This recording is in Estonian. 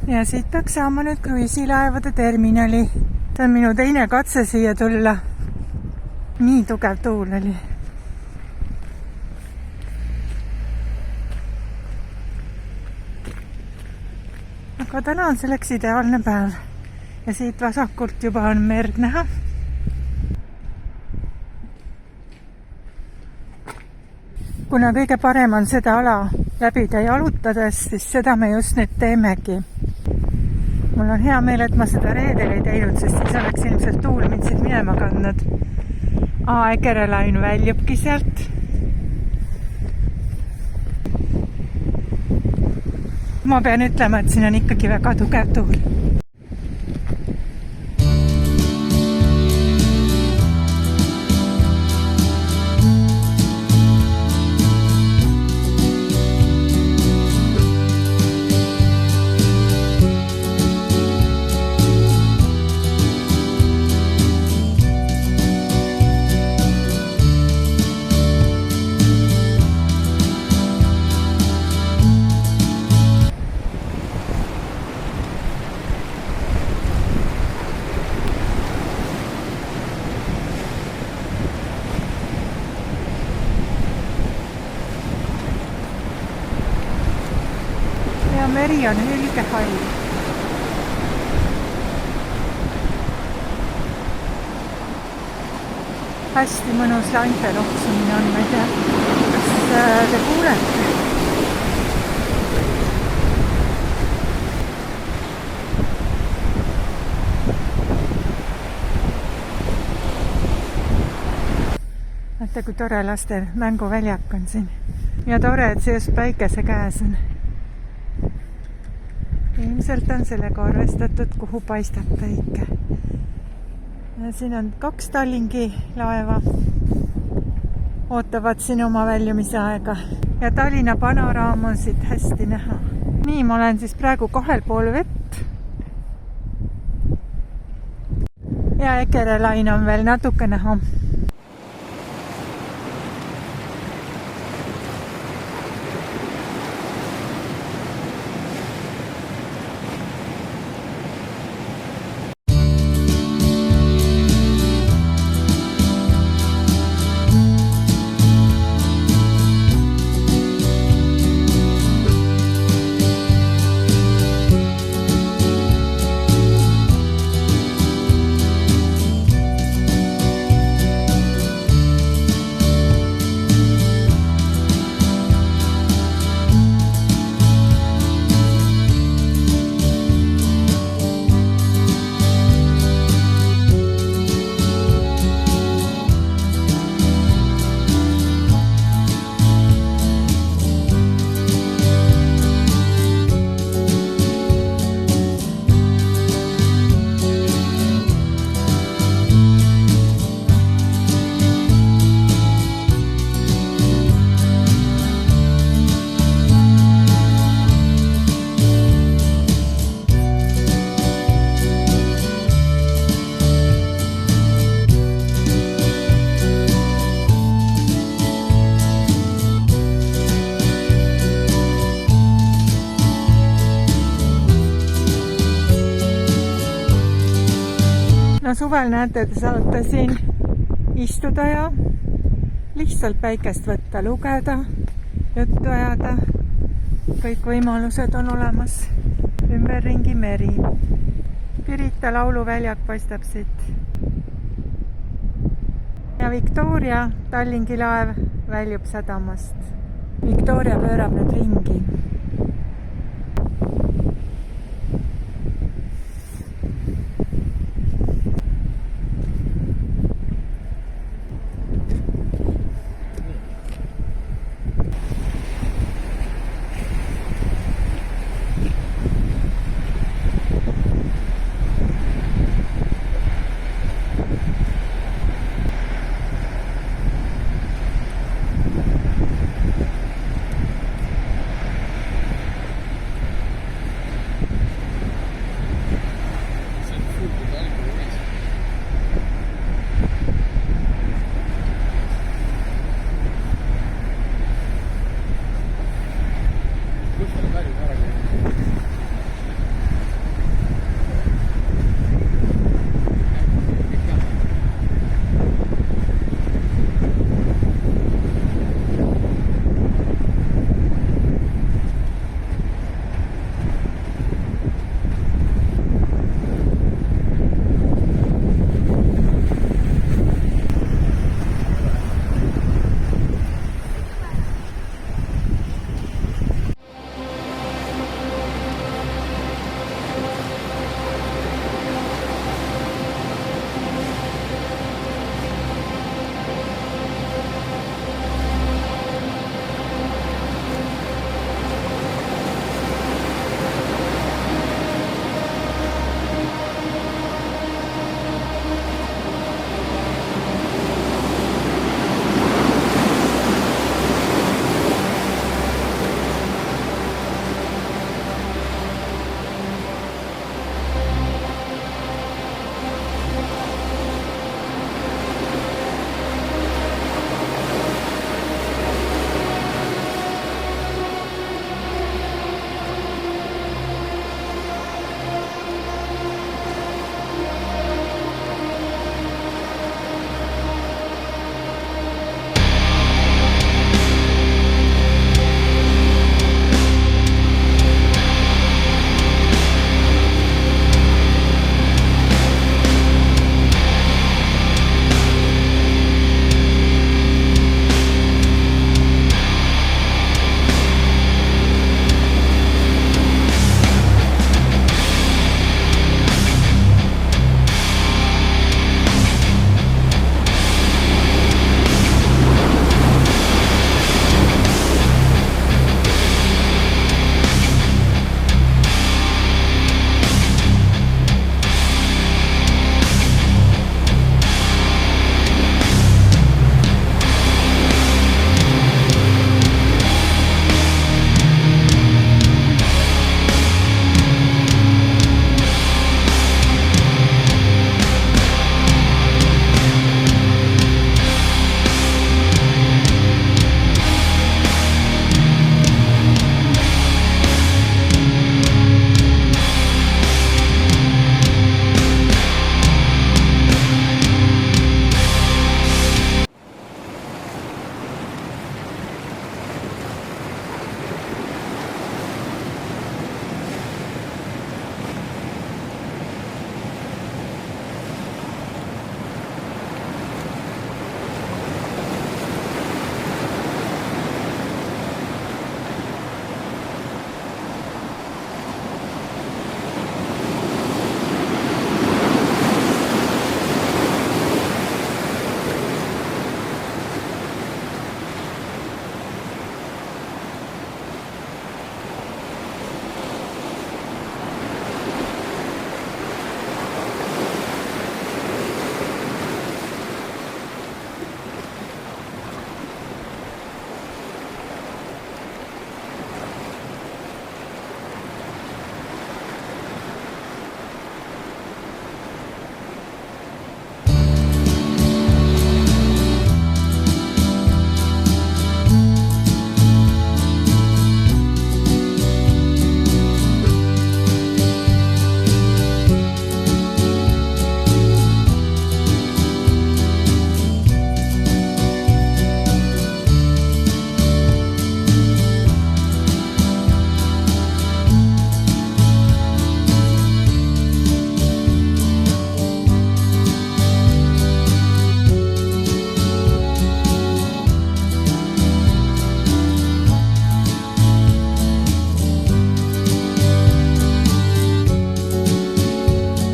ja siit peaks saama nüüd kruiisilaevade terminali. See on minu teine katse siia tulla. Nii tugev tuul oli. Aga täna on selleks ideaalne päev. Ja siit vasakult juba on merd näha. Kuna kõige parem on seda ala läbida jalutades, siis seda me just nüüd teemegi. Mul on hea meel, et ma seda reedel ei teinud, sest siis oleks ilmselt tuul mind siit minema kandnud. Egerelain väljubki sealt. Ma pean ütlema, et siin on ikkagi väga tugev tuul. Meri on hülgehall. Hästi mõnus lainte loksumine on, ma ei tea, kas te kuulete? Vaata, kui tore laste mänguväljak on siin. Ja tore, et see just päikese käes on. Ilmselt on sellega arvestatud, kuhu paistab päike. Ja siin on 2 Tallinki laeva. Ootavad siin oma väljumise aega. Ja Tallinna panoraam on siit hästi näha. Nii, ma olen siis praegu 2 pool vett. Ja Egerelain on veel natuke näha. No suvel näete, te saate siin istuda ja lihtsalt päikest võtta, lugeda, juttu ajada. Kõik võimalused on olemas. Ümberringi meri. Pirita lauluväljak paistab siit. Ja Victoria Tallinki laev väljub sadamast. Victoria pöörab nüüd ringi.